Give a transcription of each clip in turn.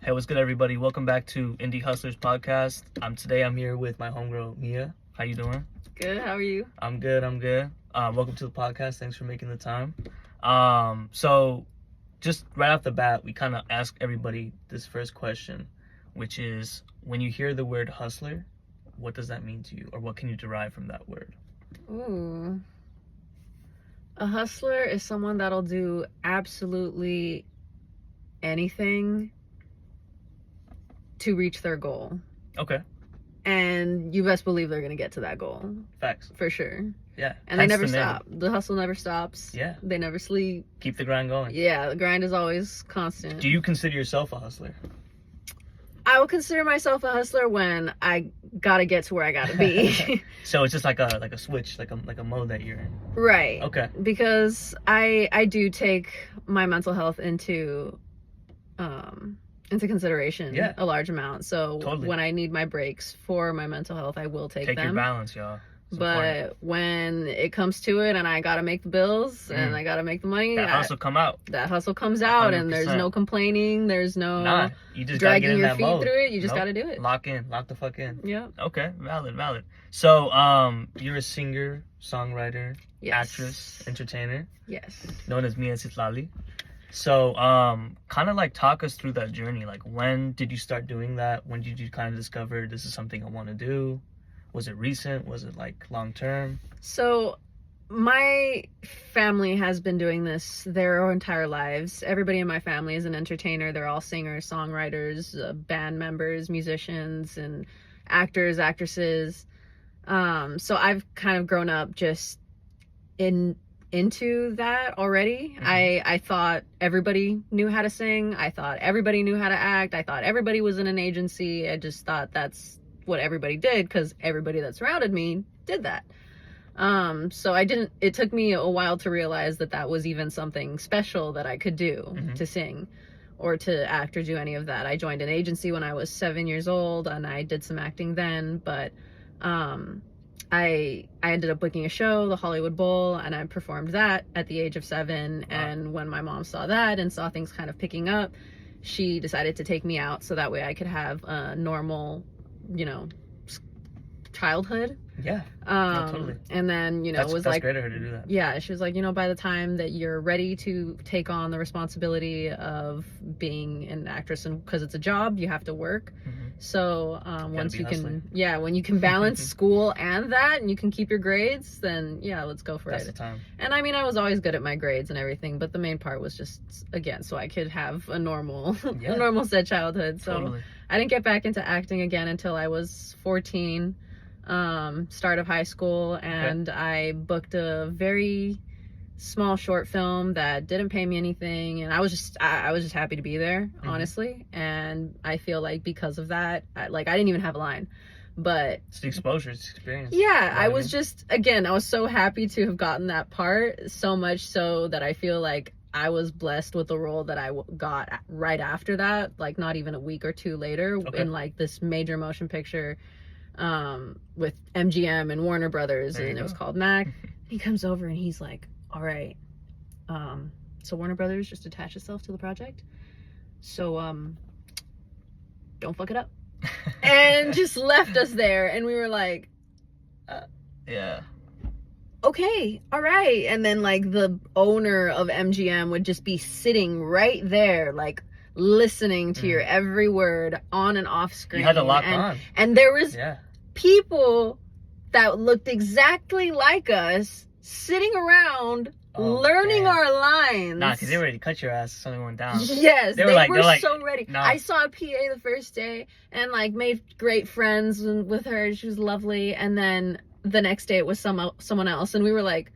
Hey, what's good, everybody? Welcome back to Indie Hustlers Podcast. Today I'm here with my homegirl, Mia. How you doing? Good, how are you? I'm good. Welcome to the podcast. Thanks for making the time. So just right off the bat, we kind of ask everybody this first question, which is, when you hear the word hustler, what does that mean to you? Or what can you derive from that word? Ooh. A hustler is someone that'll do absolutely anything to reach their goal. Okay. And you best believe they're going to get to that goal. Facts. For sure. Yeah. And they never stop. The hustle never stops. Yeah. They never sleep. Keep the grind going. Yeah, the grind is always constant. Do you consider yourself a hustler? I would consider myself a hustler when I gotta get to where I gotta be. So it's just like a switch, like a mode that you're in. Right. Okay. Because I do take my mental health into consideration. Yeah. A large amount. So Totally. when I need my breaks for my mental health, I will take them. Take your balance, y'all. It's but important. When it comes to it and I gotta make the bills and I gotta make the money, that hustle come out. That hustle comes out 100%. And there's no complaining, there's no you just gotta get dragging in your that feet mode. through it. You just gotta do it. Lock the fuck in. Yeah. Okay, valid. So you're a singer, songwriter, Yes. actress, entertainer, Yes. known as Mia.Xitlali. So kind of like talk us through that journey. Like, when did you start doing that? When did you kind of discover this is something I want to do? Was it recent? Was it like long term? So my family has been doing this their entire lives. Everybody in my family is an entertainer. They're all singers, songwriters, band members, musicians, and actors, actresses. So I've kind of grown up just into that already. I thought everybody knew how to sing. I thought everybody knew how to act. I thought everybody was in an agency. I just thought that's what everybody did because everybody that surrounded me did that. So it took me a while to realize that was even something special that I could do, to sing or to act or do any of that. I joined an agency when I was 7 years old and I did some acting then, but I ended up booking a show, the Hollywood Bowl, and I performed that at the age of 7. Wow. And when my mom saw that and saw things kind of picking up, she decided to take me out so that way I could have a normal, childhood. Yeah. No, totally. And then, that's great of her to do that. Yeah, she was like, by the time that you're ready to take on the responsibility of being an actress, and because it's a job, you have to work. So when you can balance school and that, and you can keep your grades, then yeah, let's go for it. That's the time. And I mean, I was always good at my grades and everything, but the main part was just, again, so I could have a normal, a normal set childhood. So totally. I didn't get back into acting again until I was 14. Start of high school, and I booked a very small short film that didn't pay me anything, and I was just happy to be there, honestly. And I feel like because of that, I didn't even have a line, but it's the exposure, it's the experience. Yeah, I was just, again, I was so happy to have gotten that part, so much so that I feel like I was blessed with the role that I got right after that, like not even a week or two later, in like this major motion picture with MGM and Warner Brothers, and it was called Mac. He comes over and he's like, all right, so Warner Brothers just attached itself to the project, so don't fuck it up. And just left us there, and we were like, yeah, okay, all right. And then like the owner of MGM would just be sitting right there, like listening to your every word on and off screen. You had to lock on. And there was people that looked exactly like us sitting around learning our lines. Nah, because they were ready to cut your ass if something went down. Yes, they were so ready. Nah. I saw a PA the first day and like made great friends with her. She was lovely. And then the next day it was someone else, and we were like,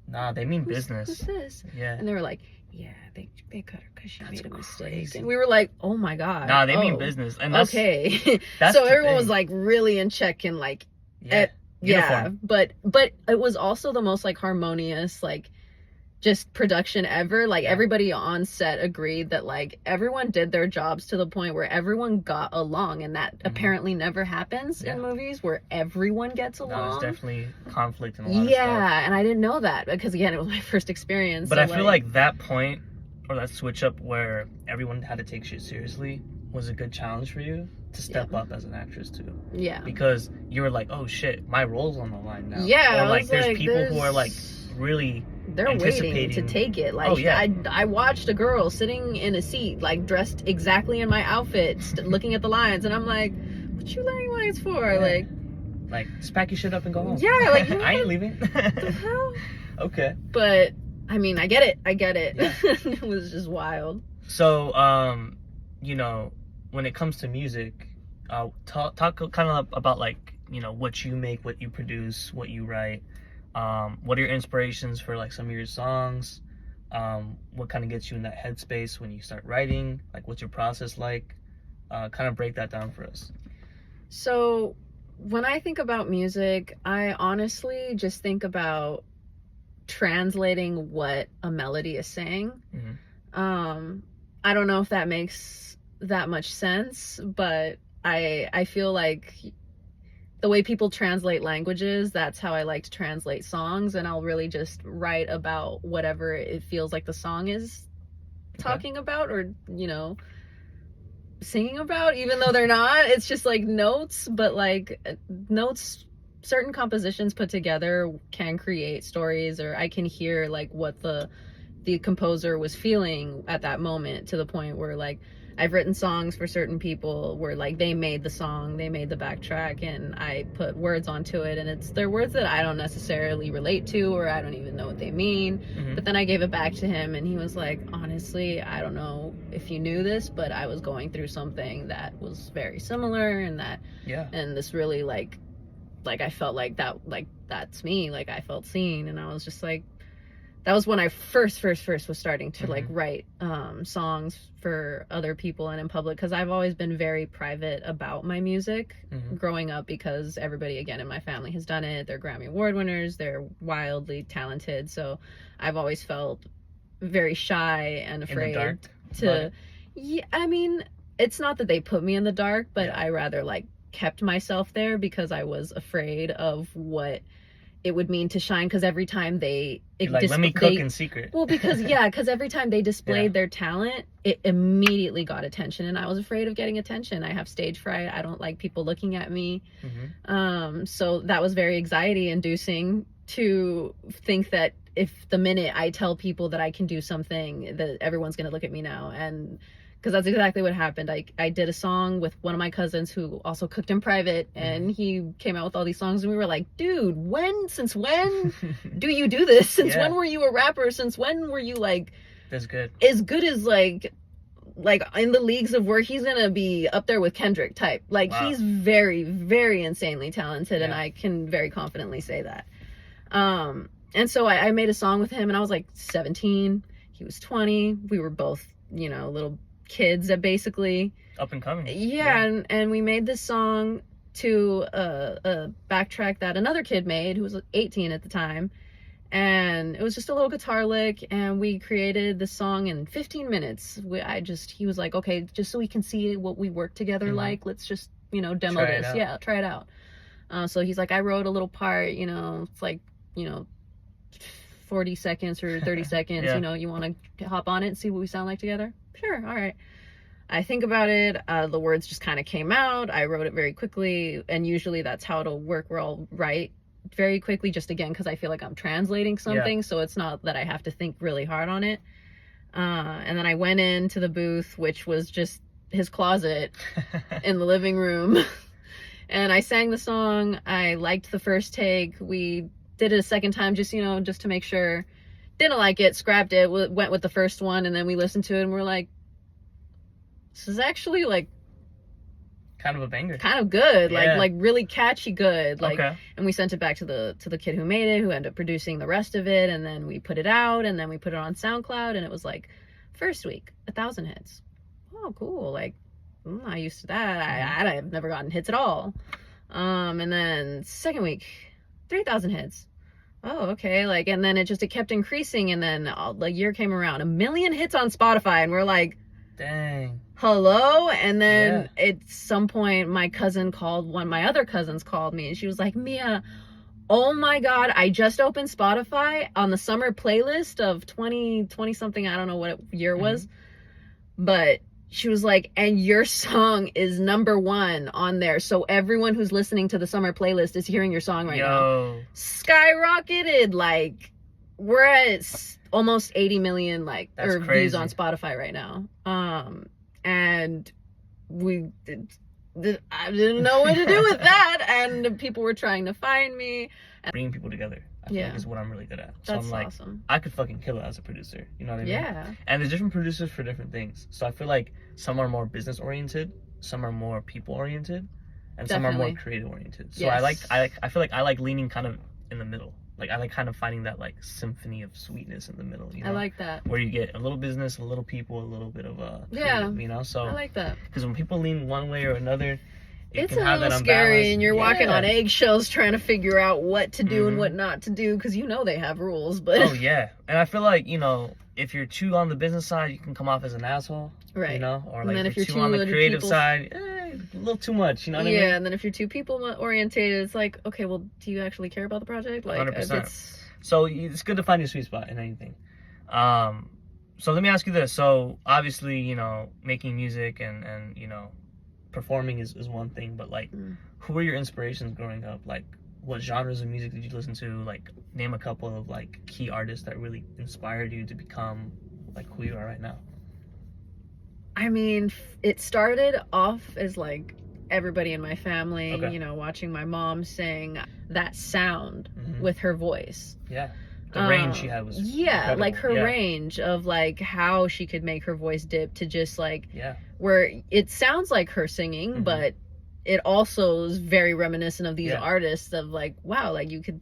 nah, they mean business. Who's this? Yeah. And they were like, yeah, they cut her because she made a mistake. And we were like, oh my god. Nah, they mean business. And that's okay. That's so everyone was like really in check and like but it was also the most like harmonious, like just production ever. Like everybody on set agreed that like everyone did their jobs to the point where everyone got along, and that apparently never happens in movies where everyone gets along. No, there's definitely conflict in a lot of stuff. Yeah, and I didn't know that because again, it was my first experience. But I feel like that point or that switch up where everyone had to take shit seriously was a good challenge for you to step up as an actress too. Yeah. Because you were like, oh shit, my role's on the line now. Yeah. Or like there's people who are like really they're waiting to take it. Like, I watched a girl sitting in a seat, like dressed exactly in my outfit, looking at the lines, and I'm like, what you learning lines for? Yeah. Like just pack your shit up and go home. Yeah, like I ain't leaving. What the hell? Okay. But I mean, I get it. Yeah. It was just wild. So, you know, when it comes to music, talk kind of about like, you know, what you make, what you produce, what you write. What are your inspirations for like some of your songs? What kind of gets you in that headspace when you start writing? Like, what's your process like? Kind of break that down for us. So when I think about music, I honestly just think about translating what a melody is saying. Mm-hmm. I don't know if that makes that much sense, but I feel like the way people translate languages, that's how I like to translate songs, and I'll really just write about whatever it feels like the song is talking about, or, you know, singing about, even though they're not. It's just like notes, but like notes, certain compositions put together can create stories, or I can hear like what the composer was feeling at that moment, to the point where like I've written songs for certain people where like they made the song, they made the backtrack, and I put words onto it, and they're words that I don't necessarily relate to, or I don't even know what they mean. Mm-hmm. But then I gave it back to him, and he was like, honestly, I don't know if you knew this, but I was going through something that was very similar, and and this really like I felt like that's me, like I felt seen. And I was just like, that was when I first was starting to like write songs for other people and in public, because I've always been very private about my music growing up, because everybody again in my family has done it. They're Grammy Award winners, they're wildly talented, so I've always felt very shy and afraid in the dark to yeah, I mean, it's not that they put me in the dark, but I rather like kept myself there, because I was afraid of what it would mean to shine, because every time let me cook in secret. Well, because every time they displayed their talent, it immediately got attention, and I was afraid of getting attention. I have stage fright. I don't like people looking at me. So that was very anxiety inducing, to think that if the minute I tell people that I can do something, that everyone's going to look at me now. And because that's exactly what happened. I did a song with one of my cousins who also cooked in private, and he came out with all these songs, and we were like, dude, since when do you do this? Since when were you a rapper? Since when were you like as good as like in the leagues of where he's gonna be up there with Kendrick type? Like, he's very, very insanely talented, and I can very confidently say that. And so I made a song with him, and I was like 17, he was 20, we were both, you know, little kids that basically up and coming. And we made this song to a backtrack that another kid made who was 18 at the time, and it was just a little guitar lick, and we created the song in 15 minutes. He was like, okay, just so we can see what we work together like, let's just, you know, demo this. Try it out. So he's like, I wrote a little part, you know, it's like, you know, 40 seconds or 30 seconds, you know, you want to hop on it and see what we sound like together? Sure, all right. I think about it, the words just kind of came out, I wrote it very quickly, and usually that's how it'll work, where I'll write very quickly, just again because I feel like I'm translating something, so it's not that I have to think really hard on it. And then I went into the booth, which was just his closet in the living room, and I sang the song. I liked the first take. We did it a second time, just, you know, just to make sure. Didn't like it, scrapped it, went with the first one, and then we listened to it, and we're like, this is actually like kind of a banger, kind of good, like really catchy good, like. And we sent it back to the kid who made it, who ended up producing the rest of it, and then we put it out, and then we put it on SoundCloud, and it was like, first week 1,000 hits. Oh, cool. Like, I'm not used to that. I've never gotten hits at all. And then second week, 3,000 hits. Oh, okay. Like, and then it kept increasing, and then the year came around, 1 million hits on Spotify, and we're like, dang, hello. And then at some point my other cousins called me, and she was like, Mia, Oh my God, I just opened Spotify on the summer playlist of 2020 something. I don't know what year it was. But she was like, and your song is #1 on there. So everyone who's listening to the summer playlist is hearing your song right now. Skyrocketed. Like, we're at almost 80 million views on Spotify right now. And I didn't know what to do with that, and people were trying to find me. Bringing people together, I feel like is what I'm really good at. So That's I'm like, awesome. I could fucking kill it as a producer. You know what I mean? Yeah. And there's different producers for different things. So I feel like some are more business oriented, some are more people oriented, and some are more creative oriented. So Yes. I feel like I like leaning kind of in the middle. Like I like kind of finding that like symphony of sweetness in the middle. You know? I like that. Where you get a little business, a little people, a little bit of creative, you know. So I like that. Because when people lean one way or another, it's a little scary, and you're walking on eggshells trying to figure out what to do and what not to do, because you know they have rules. But oh yeah, and I feel like, you know, if you're too on the business side, you can come off as an asshole, right? You know, or and like then if you're too on the creative side, a little too much. You know what I mean? Yeah, and then if you're too people orientated, it's like, okay, well, do you actually care about the project? Like, 100%. So it's good to find your sweet spot in anything. So let me ask you this. So obviously, you know, making music and you know, performing is one thing, but like, who were your inspirations growing up? Like, what genres of music did you listen to? Like, name a couple of like key artists that really inspired you to become like who you are right now. I mean, it started off as like everybody in my family, you know, watching my mom sing that sound with her voice. Yeah. The range she had was incredible. Like her range of like how she could make her voice dip to just like where it sounds like her singing, but it also is very reminiscent of these artists of like, wow, like you could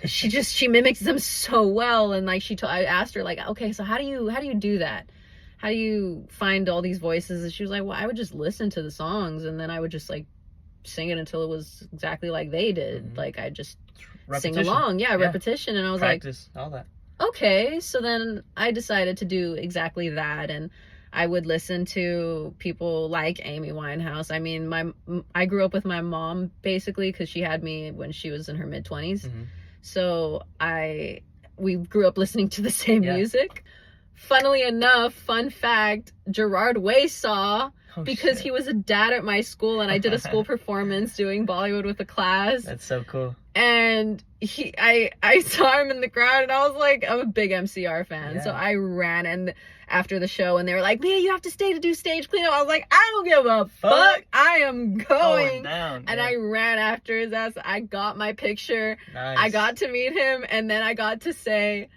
she mimics them so well. And like I asked her like, okay, so how do you do that? How do you find all these voices? And she was like, well, I would just listen to the songs, and then I would just like sing it until it was exactly like they did. Like I just sing along. Repetition. And I was practice, all that. Okay. So then I decided to do exactly that. And I would listen to people like Amy Winehouse. I mean, I grew up with my mom basically because she had me when she was in her mid-20s. So we grew up listening to the same music. Funnily enough, fun fact, Gerard Way saw because he was a dad at my school, and I did a school performance doing Bollywood with a class. That's so cool. And I saw him in the crowd, and I was like, I'm a big MCR fan. So I ran and after the show, and they were like, Mia, you have to stay to do stage cleanup. I was like, I don't give a fuck. I am going down. And I ran after his ass. I got my picture. Nice. I got to meet him, and then I got to say,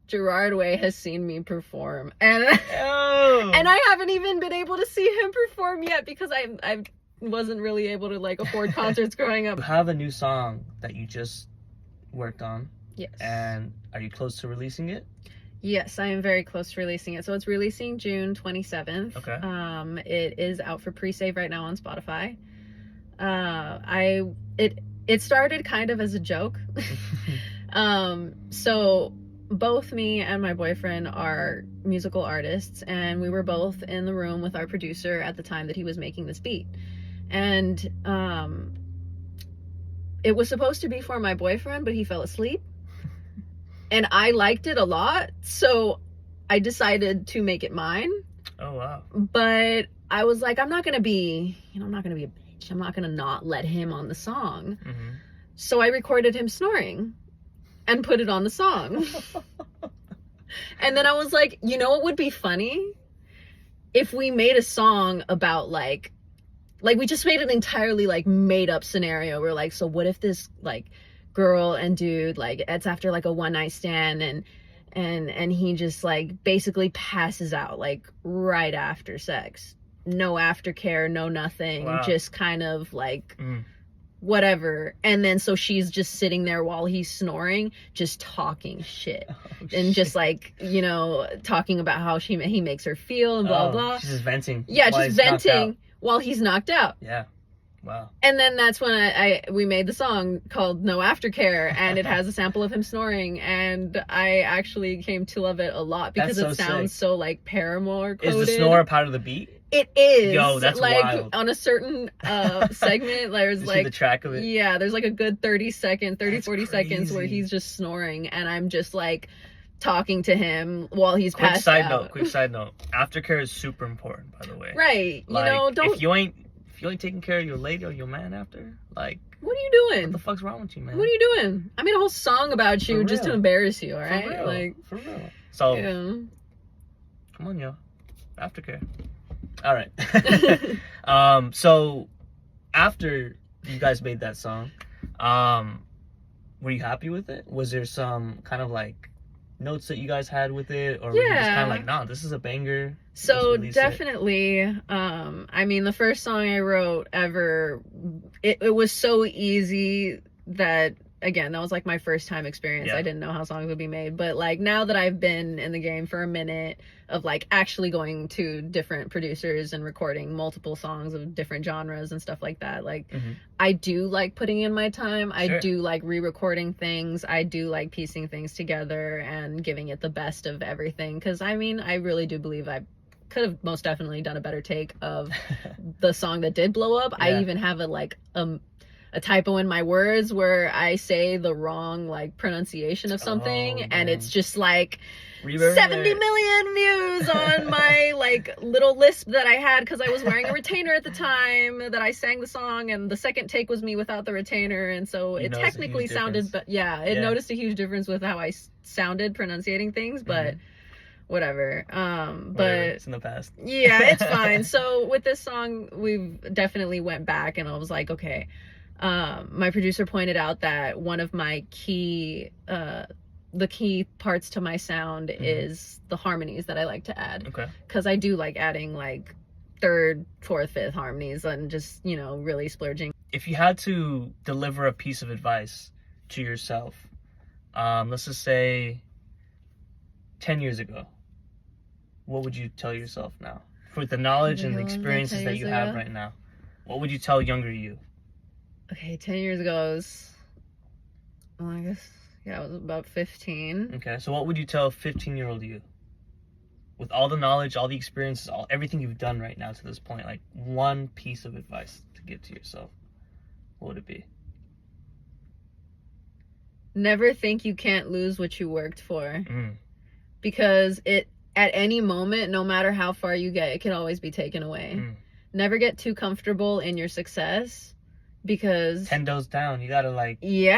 Gerard Way has seen me perform, and and I haven't even been able to see him perform yet because I wasn't really able to like afford concerts growing up. You have a new song that you just worked on. Yes. And are you close to releasing it? Yes, I am very close to releasing it. So it's releasing June 27th. Okay. It is out for pre-save right now on Spotify. It started kind of as a joke. So both me and my boyfriend are musical artists, and we were both in the room with our producer at the time that he was making this beat. And it was supposed to be for my boyfriend, but he fell asleep. And I liked it a lot, so I decided to make it mine. Oh, wow. But I was like, I'm not gonna be a bitch. I'm not gonna not let him on the song. So I recorded him snoring and put it on the song. And then I was like, you know what would be funny? If we made a song about like we just made an entirely like made up scenario. We're like, so what if this like girl and dude, like it's after like a one night stand, and he just like basically passes out like right after sex. No aftercare, no nothing. Wow. Just kind of like whatever. And then so she's just sitting there while he's snoring, just talking shit. And just like, you know, talking about how he makes her feel and blah blah. She's just venting. Yeah, just venting while he's knocked out. Yeah. Wow. And then that's when we made the song called No Aftercare, and it has a sample of him snoring, and I actually came to love it a lot because it sounds so like Paramore coded. Is the snore part of the beat? It is. Yo, that's like wild. on a certain segment, there's You like see the track of it? Yeah, there's like a good 40 That's seconds where crazy. he's just snoring, and I'm just like talking to him while he's Quick passed side out. note. Quick side note. Aftercare is super important, by the way. Right. Like, you know, don't. if you ain't taking care of your lady or your man after, like, What are you doing? what the fuck's wrong with you, man? What are you doing? I made a whole song about you just to embarrass you, all right? For real. Like, for real. So, yeah. come on, yo. Aftercare. All right. So after you guys made that song, were you happy with it? Was there some kind of like notes that you guys had with it, or were you just kind of like, nah, this is a banger? So definitely, I mean, the first song I wrote ever, it was so easy that, again, that was like my first time experience. I didn't know how songs would be made, but like now that I've been in the game for a minute of like actually going to different producers and recording multiple songs of different genres and stuff like that, like I do like putting in my time. I do like re-recording things. I do like piecing things together and giving it the best of everything, because I mean, I really do believe I could have most definitely done a better take of the song that did blow up. I even have a typo in my words where I say the wrong like pronunciation of something, and it's just like 70 million views on my like little lisp that I had because I was wearing a retainer at the time that I sang the song, and the second take was me without the retainer, and so it technically sounded, but it noticed a huge difference with how I sounded pronunciating things, but whatever. But it's in the past. Yeah, it's fine. So with this song, we've definitely went back, and I was like, okay. My producer pointed out that one of my the key parts to my sound is the harmonies that I like to add. Okay. Because I do like adding like third, fourth, fifth harmonies and just, you know, really splurging. If you had to deliver a piece of advice to yourself, let's just say 10 years ago, what would you tell yourself now? With the knowledge and the experiences that you have right now, what would you tell younger you? Okay, 10 years ago, I was, well, I guess, I was about 15. Okay, so what would you tell 15-year-old you? With all the knowledge, all the experiences, everything you've done right now to this point, like one piece of advice to give to yourself, what would it be? Never think you can't lose what you worked for. Because at any moment, no matter how far you get, it can always be taken away. Never get too comfortable in your success, because 10 toes down, you gotta like you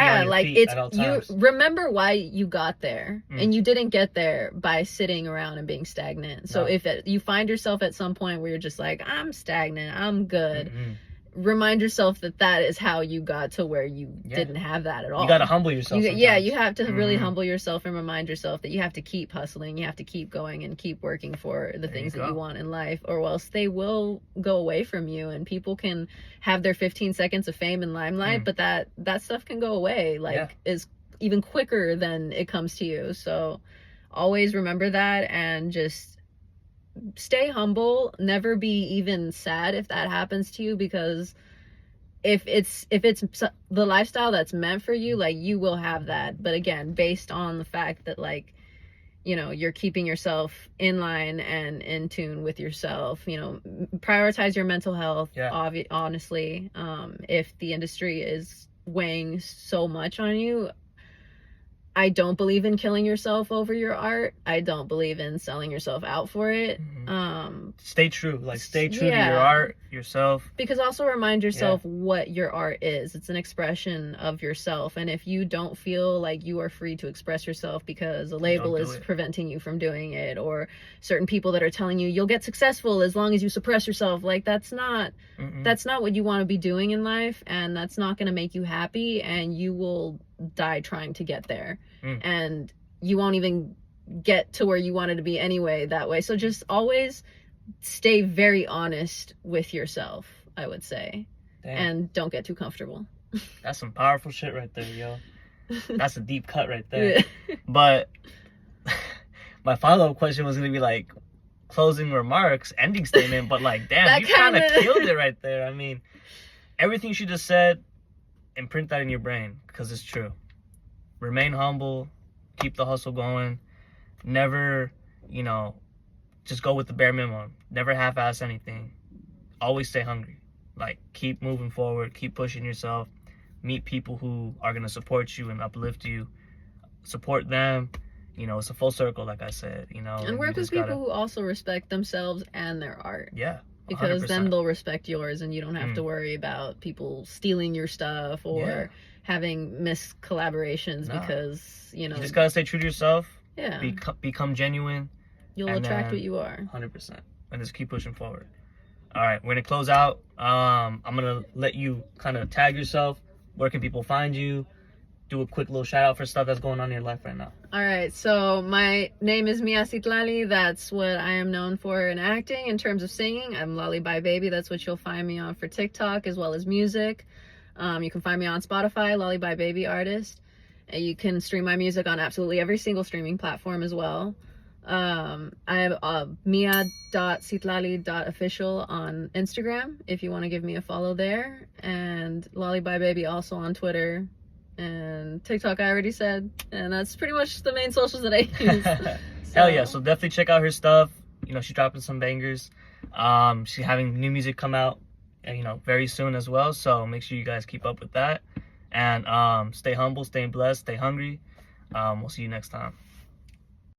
remember why you got there, and you didn't get there by sitting around and being stagnant. So if you find yourself at some point where you're just like, I'm stagnant, I'm good, remind yourself that is how you got to where you didn't have that at all. You gotta humble yourself. You have to really humble yourself and remind yourself that you have to keep hustling, you have to keep going and keep working for the things that you want in life, or else they will go away from you. And people can have their 15 seconds of fame and limelight, but that stuff can go away is even quicker than it comes to you. So always remember that, and just stay humble. Never be even sad if that happens to you, because if it's the lifestyle that's meant for you, like, you will have that. But again, based on the fact that, like, you know, you're keeping yourself in line and in tune with yourself, you know, prioritize your mental health. Honestly, if the industry is weighing so much on you, I don't believe in killing yourself over your art. I don't believe in selling yourself out for it. Stay true. Like, stay true to your art, yourself. Because also remind yourself what your art is. It's an expression of yourself. And if you don't feel like you are free to express yourself because a label is preventing you from doing it, or certain people that are telling you you'll get successful as long as you suppress yourself, like, that's not what you want to be doing in life. And that's not going to make you happy. And you will die trying to get there, and you won't even get to where you wanted to be anyway that way. So just always stay very honest with yourself, I would say. And don't get too comfortable. That's some powerful shit right there, yo. That's a deep cut right there. But my follow-up question was gonna be like closing remarks, ending statement, but like, damn, you kind of killed it right there. I mean, everything she just said, imprint that in your brain, because it's true. Remain humble, keep the hustle going, never, just go with the bare minimum. Never half-ass anything. Always stay hungry. Like, keep moving forward. Keep pushing yourself. Meet people who are going to support you and uplift you. Support them. You know, it's a full circle, like I said, you know. And work with people who also respect themselves and their art. Yeah. 100%. Because then they'll respect yours, and you don't have to worry about people stealing your stuff or having collaborations because, you know. You just got to stay true to yourself. Yeah. Become genuine. You'll attract what you are. 100%. And just keep pushing forward. All right, we're going to close out. I'm going to let you kind of tag yourself. Where can people find you? Do a quick little shout out for stuff that's going on in your life right now. All right, so my name is Mia.Xitlali. That's what I am known for in acting. In terms of singing, I'm Lolly Bye Baby. That's what you'll find me on for TikTok as well as music. You can find me on Spotify, Lolly Bye Baby Artist. And you can stream my music on absolutely every single streaming platform as well. I have Mia.Xitlali.official on Instagram if you want to give me a follow there. And Lolly Bye Baby also on Twitter. And TikTok I already said, and that's pretty much the main socials that I use. Hell yeah, so definitely check out her stuff. You know, she's dropping some bangers. She's having new music come out, you know, very soon as well, so make sure you guys keep up with that. And stay humble, stay blessed, stay hungry. We'll see you next time.